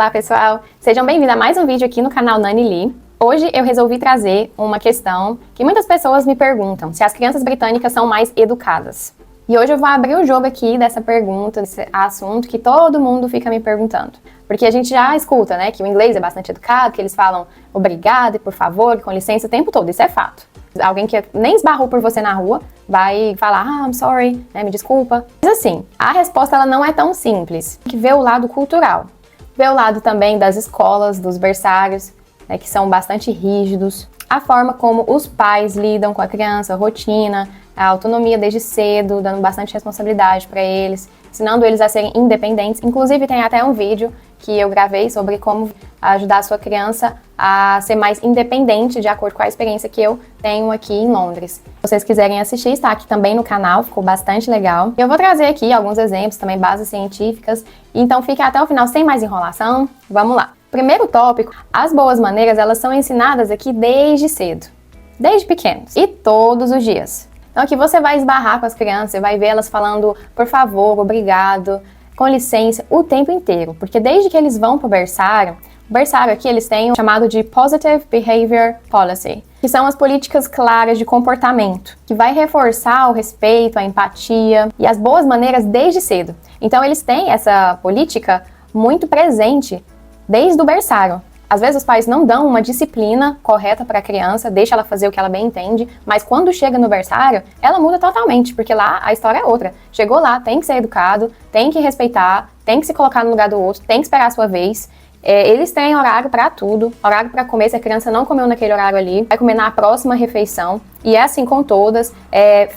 Olá pessoal, sejam bem-vindos a mais um vídeo aqui no canal Nani Lee. Hoje eu resolvi trazer uma questão que muitas pessoas me perguntam, se as crianças britânicas são mais educadas. E hoje eu vou abrir o jogo aqui dessa pergunta, desse assunto que todo mundo fica me perguntando. Porque a gente já escuta, né, que o inglês é bastante educado, que eles falam obrigado e por favor, com licença o tempo todo, isso é fato. Alguém que nem esbarrou por você na rua vai falar, I'm sorry, né, me desculpa. Mas assim, a resposta ela não é tão simples. Tem que ver o lado cultural. Ver o lado também das escolas, dos berçários, né, que são bastante rígidos. A forma como os pais lidam com a criança, a rotina, a autonomia desde cedo, dando bastante responsabilidade para eles, ensinando eles a serem independentes. Inclusive tem até um vídeo que eu gravei sobre como ajudar a sua criança a ser mais independente de acordo com a experiência que eu tenho aqui em Londres. Se vocês quiserem assistir, está aqui também no canal, ficou bastante legal. Eu vou trazer aqui alguns exemplos, também bases científicas, então fiquem até o final sem mais enrolação. Vamos lá. Primeiro tópico, as boas maneiras, elas são ensinadas aqui desde cedo, desde pequenos e todos os dias. Então aqui você vai esbarrar com as crianças, você vai ver elas falando por favor, obrigado, com licença, o tempo inteiro. Porque desde que eles vão para o berçário aqui eles têm o chamado de Positive Behavior Policy, que são as políticas claras de comportamento, que vai reforçar o respeito, a empatia e as boas maneiras desde cedo. Então eles têm essa política muito presente desde o berçário. Às vezes os pais não dão uma disciplina correta para a criança, deixa ela fazer o que ela bem entende, mas quando chega no berçário, ela muda totalmente, porque lá a história é outra. Chegou lá, tem que ser educado, tem que respeitar, tem que se colocar no lugar do outro, tem que esperar a sua vez. Eles têm horário para tudo, horário para comer, se a criança não comeu naquele horário ali, vai comer na próxima refeição. E é assim com todas,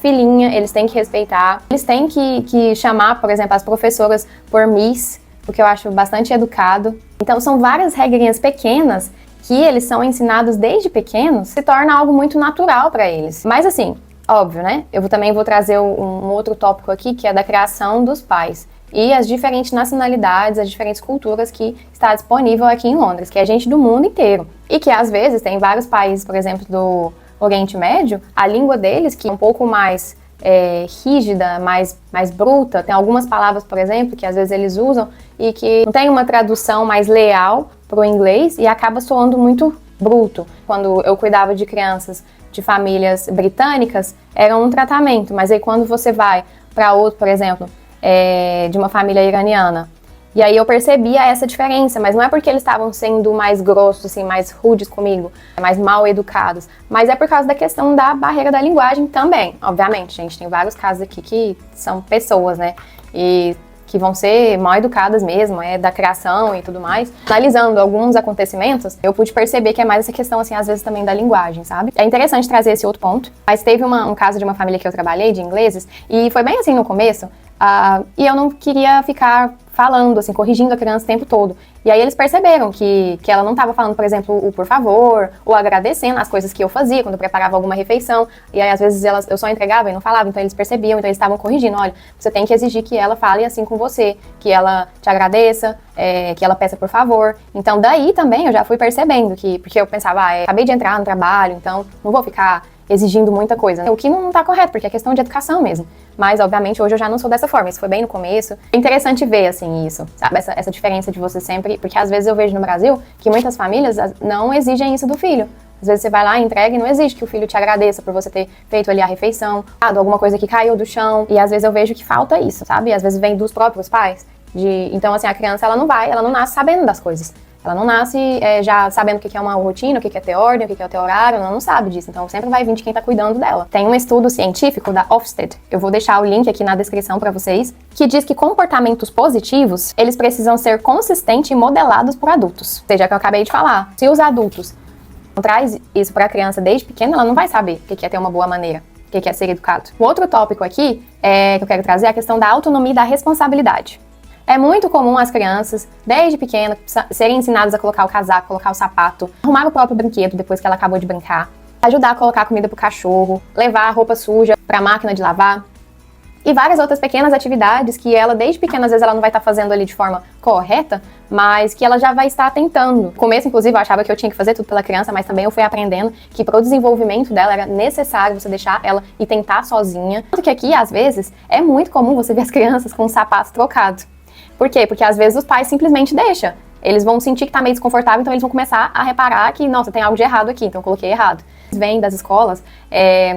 filhinha, eles têm que respeitar. Eles têm que chamar, por exemplo, as professoras por Miss, o que eu acho bastante educado. Então são várias regrinhas pequenas que eles são ensinados desde pequenos, se torna algo muito natural para eles. Mas assim, óbvio, né? Eu também vou trazer um outro tópico aqui, que é da criação dos pais. E as diferentes nacionalidades, as diferentes culturas que está disponível aqui em Londres, que é gente do mundo inteiro. E que às vezes tem vários países, por exemplo, do Oriente Médio, a língua deles, que é um pouco mais rígida, mais bruta. Tem algumas palavras, por exemplo, que às vezes eles usam e que não tem uma tradução mais leal para o inglês e acaba soando muito bruto. Quando eu cuidava de crianças de famílias britânicas, era um tratamento, mas aí quando você vai para outro, por exemplo, de uma família iraniana, e aí eu percebia essa diferença, mas não é porque eles estavam sendo mais grossos, assim, mais rudes comigo, mais mal educados, mas é por causa da questão da barreira da linguagem também. Obviamente, gente, tem vários casos aqui que são pessoas, né, e que vão ser mal educadas mesmo, da criação e tudo mais. Analisando alguns acontecimentos, eu pude perceber que é mais essa questão, assim, às vezes também da linguagem, sabe? É interessante trazer esse outro ponto, mas teve um caso de uma família que eu trabalhei, de ingleses, e foi bem assim no começo, e eu não queria ficar falando, assim, corrigindo a criança o tempo todo. E aí eles perceberam que ela não estava falando, por exemplo, o por favor, ou agradecendo as coisas que eu fazia quando eu preparava alguma refeição. E aí, às vezes, eu só entregava e não falava, então eles percebiam, então eles estavam corrigindo. Olha, você tem que exigir que ela fale assim com você, que ela te agradeça, que ela peça por favor. Então, daí também eu já fui percebendo porque eu pensava, acabei de entrar no trabalho, então não vou ficar exigindo muita coisa, o que não tá correto, porque é questão de educação mesmo. Mas, obviamente, hoje eu já não sou dessa forma, isso foi bem no começo. É interessante ver, assim, isso, sabe, essa diferença de você sempre, porque às vezes eu vejo no Brasil que muitas famílias não exigem isso do filho. Às vezes você vai lá, entrega e não exige que o filho te agradeça por você ter feito ali a refeição, alguma coisa que caiu do chão, e às vezes eu vejo que falta isso, sabe, às vezes vem dos próprios pais. Então, assim, a criança, ela não nasce sabendo das coisas. Ela não nasce já sabendo o que é uma rotina, o que é ter ordem, o que é ter horário, ela não sabe disso. Então sempre vai vir de quem está cuidando dela. Tem um estudo científico da Ofsted, eu vou deixar o link aqui na descrição para vocês, que diz que comportamentos positivos, eles precisam ser consistentes e modelados por adultos. Ou seja, é o que eu acabei de falar. Se os adultos não traz isso para a criança desde pequena, ela não vai saber o que é ter uma boa maneira, o que é ser educado. O outro tópico aqui que eu quero trazer é a questão da autonomia e da responsabilidade. É muito comum as crianças, desde pequenas, serem ensinadas a colocar o casaco, colocar o sapato, arrumar o próprio brinquedo depois que ela acabou de brincar, ajudar a colocar comida pro cachorro, levar a roupa suja pra máquina de lavar. E várias outras pequenas atividades que ela, desde pequena, às vezes ela não vai estar fazendo ali de forma correta, mas que ela já vai estar tentando. No começo, inclusive, eu achava que eu tinha que fazer tudo pela criança, mas também eu fui aprendendo que para o desenvolvimento dela era necessário você deixar ela e tentar sozinha. Porque aqui, às vezes, é muito comum você ver as crianças com o sapato trocado. Por quê? Porque às vezes os pais simplesmente deixam. eles vão sentir que tá meio desconfortável, então eles vão começar a reparar que, nossa, tem algo de errado aqui, então eu coloquei errado. Eles vêm das escolas,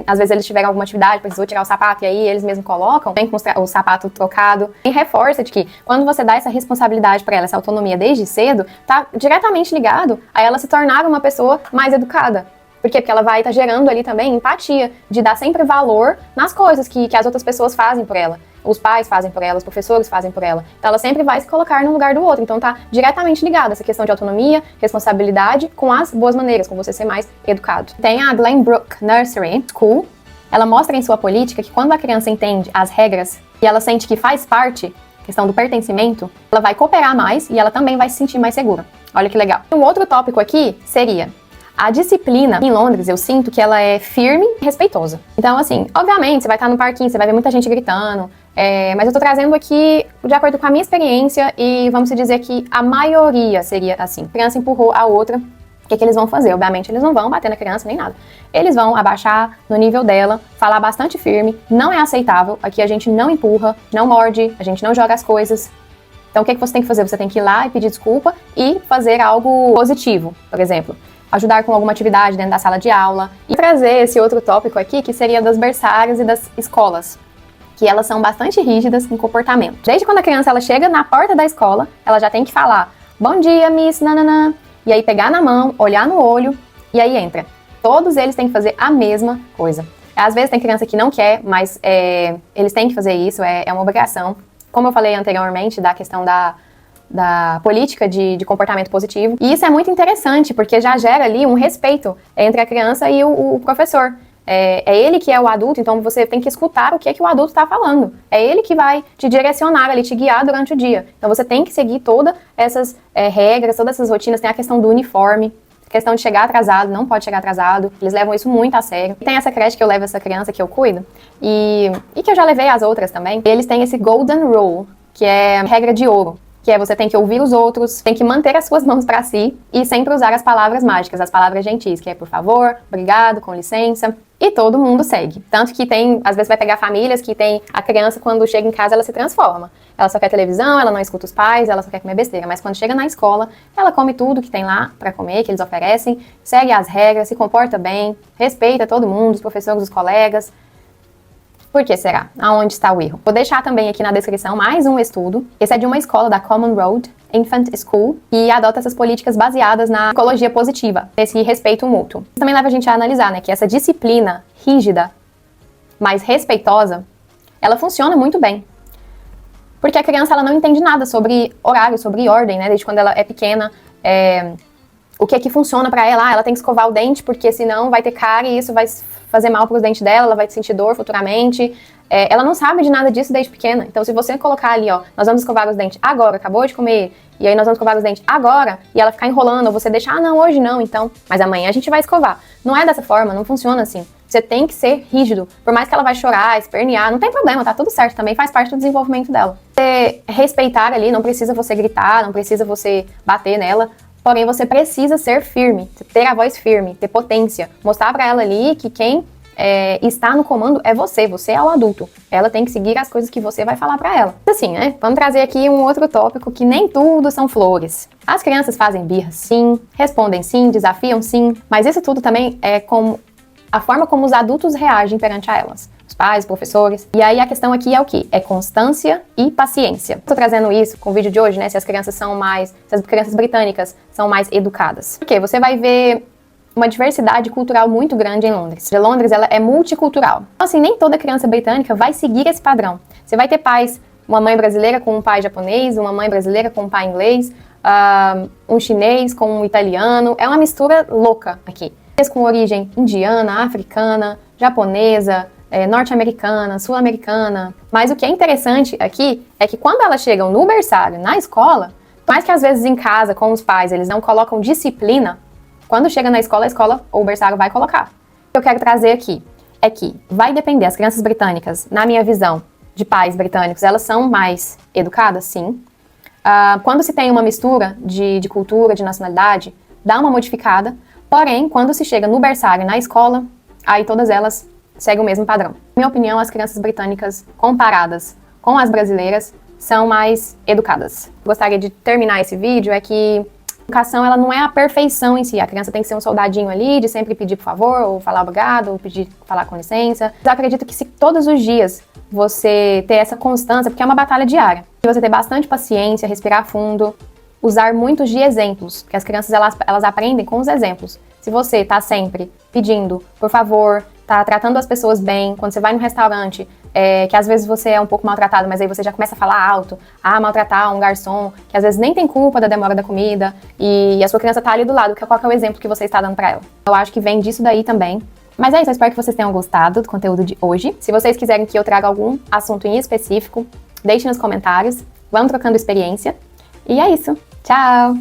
às vezes eles tiveram alguma atividade, precisou tirar o sapato, e aí eles mesmos colocam, vem com o sapato trocado, e reforça de que quando você dá essa responsabilidade para ela, essa autonomia desde cedo, tá diretamente ligado a ela se tornar uma pessoa mais educada. Por quê? Porque ela vai estar gerando ali também empatia, de dar sempre valor nas coisas que as outras pessoas fazem por ela. Os pais fazem por ela, os professores fazem por ela. Então ela sempre vai se colocar no lugar do outro. Então tá diretamente ligada essa questão de autonomia, responsabilidade com as boas maneiras, com você ser mais educado. Tem a Glenbrook Nursery School. Ela mostra em sua política que quando a criança entende as regras e ela sente que faz parte, questão do pertencimento, ela vai cooperar mais e ela também vai se sentir mais segura. Olha que legal. Um outro tópico aqui seria a disciplina. Em Londres, eu sinto que ela é firme e respeitosa. Então, assim, obviamente, você vai estar no parquinho, você vai ver muita gente gritando, mas eu tô trazendo aqui de acordo com a minha experiência e vamos dizer que a maioria seria assim. A criança empurrou a outra, o que eles vão fazer? Obviamente, eles não vão bater na criança nem nada. Eles vão abaixar no nível dela, falar bastante firme, não é aceitável. Aqui a gente não empurra, não morde, a gente não joga as coisas. Então, o que você tem que fazer? Você tem que ir lá e pedir desculpa e fazer algo positivo, por exemplo. Ajudar com alguma atividade dentro da sala de aula. E trazer esse outro tópico aqui, que seria das berçários e das escolas, que elas são bastante rígidas em comportamento. Desde quando a criança ela chega na porta da escola, ela já tem que falar, bom dia, miss, nananã, e aí pegar na mão, olhar no olho, e aí entra. Todos eles têm que fazer a mesma coisa. Às vezes tem criança que não quer, mas eles têm que fazer isso, é uma obrigação. Como eu falei anteriormente, da questão da política de comportamento positivo. E isso é muito interessante, porque já gera ali um respeito entre a criança e o professor. É ele que é o adulto, então você tem que escutar o que é que o adulto está falando. É ele que vai te direcionar ali, te guiar durante o dia. Então você tem que seguir todas essas regras, todas essas rotinas. Tem a questão do uniforme, a questão de chegar atrasado, não pode chegar atrasado. Eles levam isso muito a sério. Tem essa creche que eu levo essa criança que eu cuido, e que eu já levei as outras também. Eles têm esse Golden Rule, que é regra de ouro. Que é você tem que ouvir os outros, tem que manter as suas mãos para si e sempre usar as palavras mágicas, as palavras gentis, que é por favor, obrigado, com licença. E todo mundo segue. Tanto que tem, às vezes vai pegar famílias que tem a criança, quando chega em casa, ela se transforma. Ela só quer televisão, ela não escuta os pais, ela só quer comer besteira. Mas quando chega na escola, ela come tudo que tem lá para comer, que eles oferecem, segue as regras, se comporta bem, respeita todo mundo, os professores, os colegas. Por que será? Aonde está o erro? Vou deixar também aqui na descrição mais um estudo. Esse é de uma escola da Common Road Infant School, que adota essas políticas baseadas na psicologia positiva, esse respeito mútuo. Isso também leva a gente a analisar, né, que essa disciplina rígida, mas respeitosa, ela funciona muito bem. Porque a criança ela não entende nada sobre horário, sobre ordem, né, desde quando ela é pequena. O que é que funciona pra ela? Ela tem que escovar o dente, porque senão vai ter cárie e isso vai fazer mal pros dentes dela, ela vai sentir dor futuramente. Ela não sabe de nada disso desde pequena. Então, se você colocar ali, ó, nós vamos escovar os dentes agora, acabou de comer, e aí nós vamos escovar os dentes agora, e ela ficar enrolando, ou você deixar, não, hoje não, então, mas amanhã a gente vai escovar. Não é dessa forma, não funciona assim. Você tem que ser rígido. Por mais que ela vai chorar, espernear, não tem problema, tá tudo certo, também faz parte do desenvolvimento dela. Você respeitar ali, não precisa você gritar, não precisa você bater nela, porém, você precisa ser firme, ter a voz firme, ter potência. Mostrar pra ela ali que quem está no comando é você é o adulto. Ela tem que seguir as coisas que você vai falar pra ela. Assim, né? Vamos trazer aqui um outro tópico que nem tudo são flores. As crianças fazem birra, sim, respondem sim, desafiam sim, mas isso tudo também é como a forma como os adultos reagem perante a elas. Os pais, os professores. E aí a questão aqui é o quê? É constância e paciência. Tô trazendo isso com o vídeo de hoje, né? Se as crianças britânicas são mais educadas. Porque você vai ver uma diversidade cultural muito grande em Londres. Londres, ela é multicultural. Então, assim, nem toda criança britânica vai seguir esse padrão. Você vai ter pais, uma mãe brasileira com um pai japonês, uma mãe brasileira com um pai inglês, um chinês com um italiano. É uma mistura louca aqui. Com origem indiana, africana, japonesa, norte-americana, sul-americana. Mas o que é interessante aqui é que quando elas chegam no berçário, na escola, mais que às vezes em casa, com os pais, eles não colocam disciplina, quando chega na escola, a escola ou o berçário vai colocar. O que eu quero trazer aqui é que vai depender, as crianças britânicas, na minha visão de pais britânicos, elas são mais educadas, sim. Quando se tem uma mistura de cultura, de nacionalidade, dá uma modificada. Porém, quando se chega no berçário, na escola, aí todas elas seguem o mesmo padrão. Na minha opinião, as crianças britânicas comparadas com as brasileiras são mais educadas. Gostaria de terminar esse vídeo é que a educação, ela não é a perfeição em si. A criança tem que ser um soldadinho ali, de sempre pedir por favor, ou falar obrigado, ou falar com licença. Eu acredito que se todos os dias você ter essa constância, porque é uma batalha diária, se você ter bastante paciência, respirar fundo, usar muitos de exemplos, porque as crianças, elas aprendem com os exemplos. Se você tá sempre pedindo, por favor, tá tratando as pessoas bem, quando você vai no restaurante, que às vezes você é um pouco maltratado, mas aí você já começa a falar alto, maltratar um garçom, que às vezes nem tem culpa da demora da comida, e a sua criança tá ali do lado, qual que é o exemplo que você está dando pra ela? Eu acho que vem disso daí também. Mas é isso, eu espero que vocês tenham gostado do conteúdo de hoje. Se vocês quiserem que eu traga algum assunto em específico, deixem nos comentários, vamos trocando experiência. E é isso, tchau!